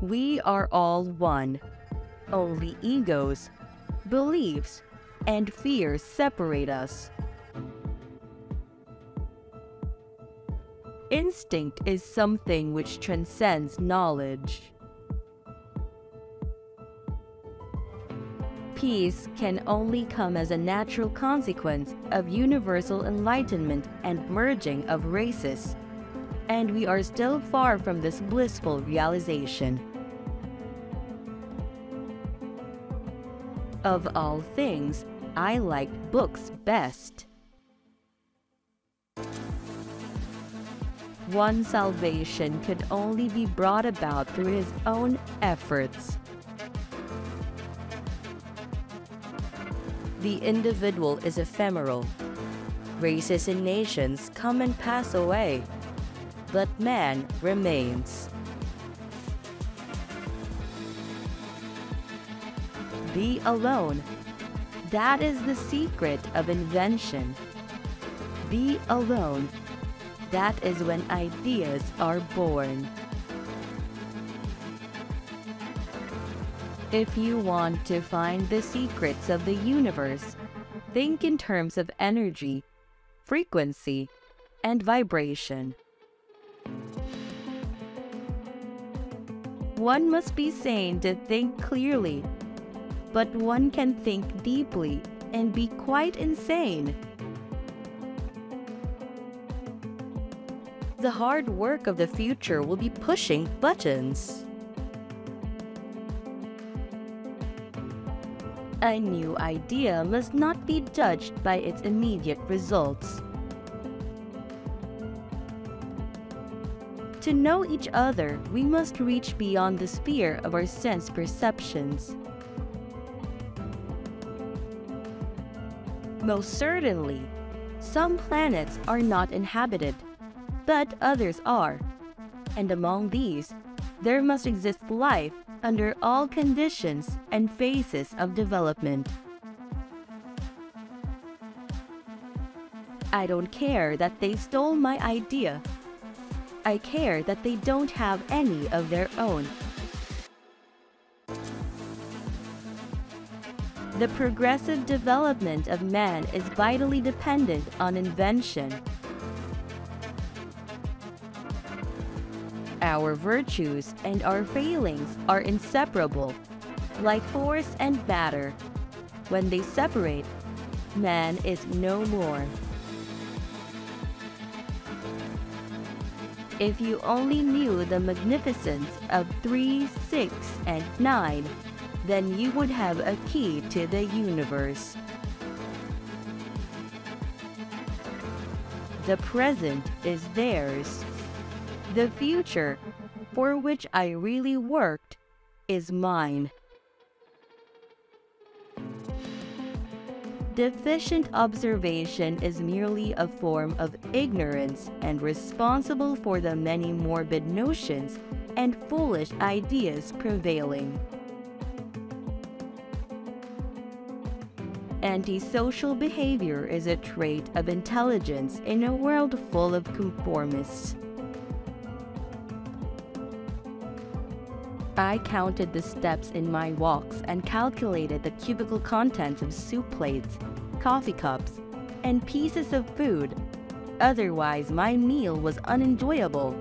We are all one. Only egos, beliefs, and fears separate us. Instinct is something which transcends knowledge. Peace can only come as a natural consequence of universal enlightenment and merging of races, and we are still far from this blissful realization. Of all things, I like books best. One's salvation could only be brought about through his own efforts. The individual is ephemeral. Races and nations come and pass away, but man remains. Be alone. That is the secret of invention. Be alone. That is when ideas are born. If you want to find the secrets of the universe, think in terms of energy, frequency, and vibration. One must be sane to think clearly, but one can think deeply and be quite insane. The hard work of the future will be pushing buttons. A new idea must not be judged by its immediate results. To know each other, we must reach beyond the sphere of our sense perceptions. Most certainly, some planets are not inhabited, but others are, and among these, there must exist life under all conditions and phases of development. I don't care that they stole my idea. I care that they don't have any of their own. The progressive development of man is vitally dependent on invention. Our virtues and our failings are inseparable, like force and matter. When they separate, man is no more. If you only knew the magnificence of 3, 6, and 9, then you would have a key to the universe. The present is theirs. The future, for which I really worked, is mine. Deficient observation is merely a form of ignorance and responsible for the many morbid notions and foolish ideas prevailing. Antisocial behavior is a trait of intelligence in a world full of conformists. I counted the steps in my walks and calculated the cubical contents of soup plates, coffee cups, and pieces of food. Otherwise, my meal was unenjoyable.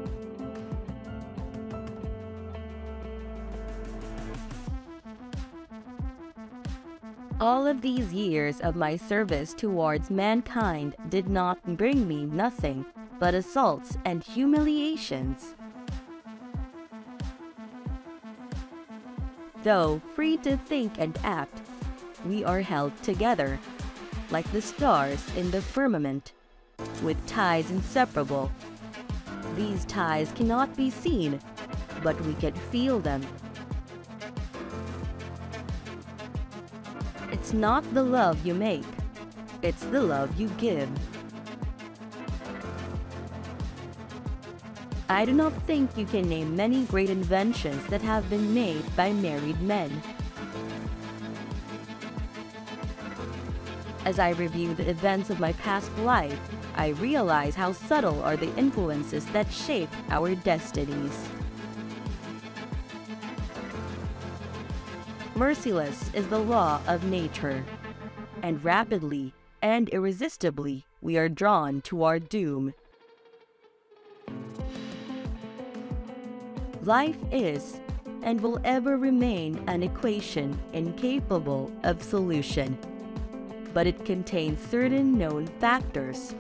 All of these years of my service towards mankind did not bring me nothing but assaults and humiliations. Though free to think and act, we are held together, like the stars in the firmament, with ties inseparable. These ties cannot be seen, but we can feel them. It's not the love you make, it's the love you give. I do not think you can name many great inventions that have been made by married men. As I review the events of my past life, I realize how subtle are the influences that shape our destinies. Merciless is the law of nature, and rapidly and irresistibly we are drawn to our doom. Life is and will ever remain an equation incapable of solution, but it contains certain known factors.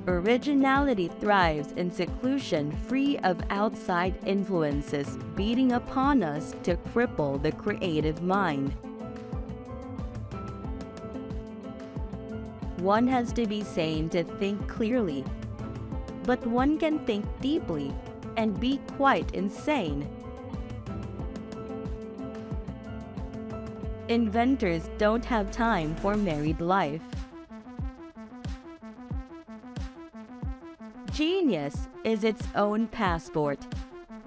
Originality thrives in seclusion, free of outside influences beating upon us to cripple the creative mind. One has to be sane to think clearly, but one can think deeply and be quite insane. Inventors don't have time for married life. Genius is its own passport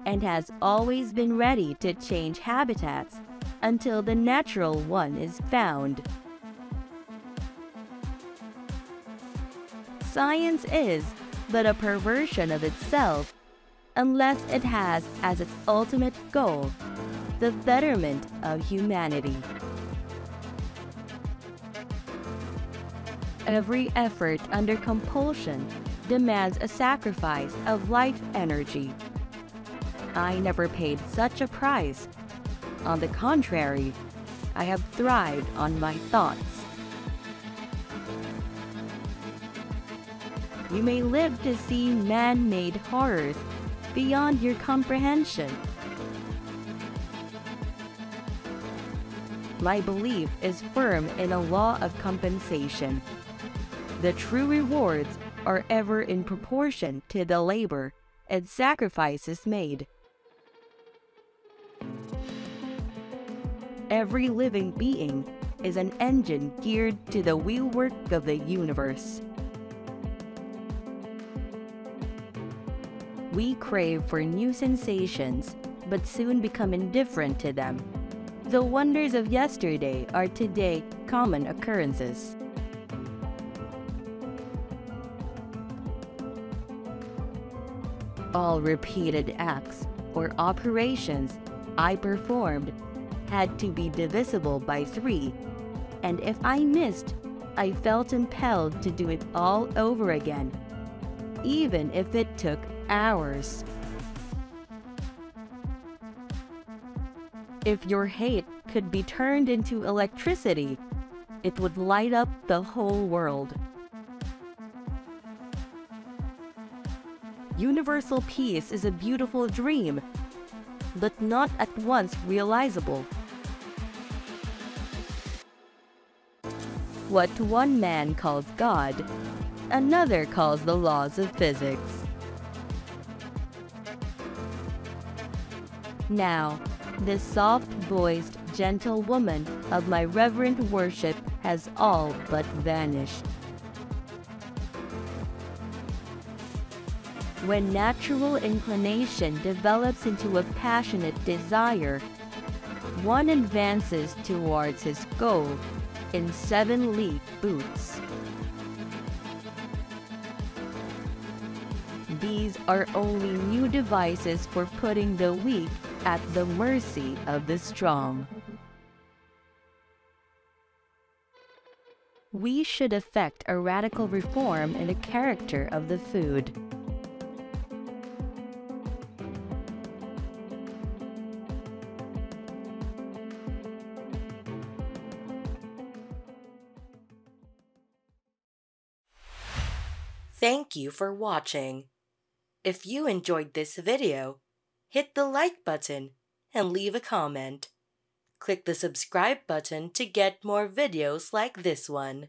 and has always been ready to change habitats until the natural one is found. Science is but a perversion of itself unless it has as its ultimate goal the betterment of humanity. Every effort under compulsion demands a sacrifice of life energy. I never paid such a price. On the contrary, I have thrived on my thoughts. You may live to see man-made horrors beyond your comprehension. My belief is firm in a law of compensation. The true rewards are ever in proportion to the labor and sacrifices made. Every living being is an engine geared to the wheelwork of the universe. We crave for new sensations, but soon become indifferent to them. The wonders of yesterday are today common occurrences. All repeated acts or operations I performed had to be divisible by 3, and if I missed, I felt impelled to do it all over again, even if it took hours. If your hate could be turned into electricity, it would light up the whole world. Universal peace is a beautiful dream, but not at once realizable. What one man calls God, another calls the laws of physics. Now, this soft-voiced, gentle woman of my reverent worship has all but vanished. When natural inclination develops into a passionate desire, one advances towards his goal in 7-league boots. These are only new devices for putting the weak at the mercy of the strong. We should effect a radical reform in the character of the food. Thank you for watching. If you enjoyed this video, hit the like button and leave a comment. Click the subscribe button to get more videos like this one.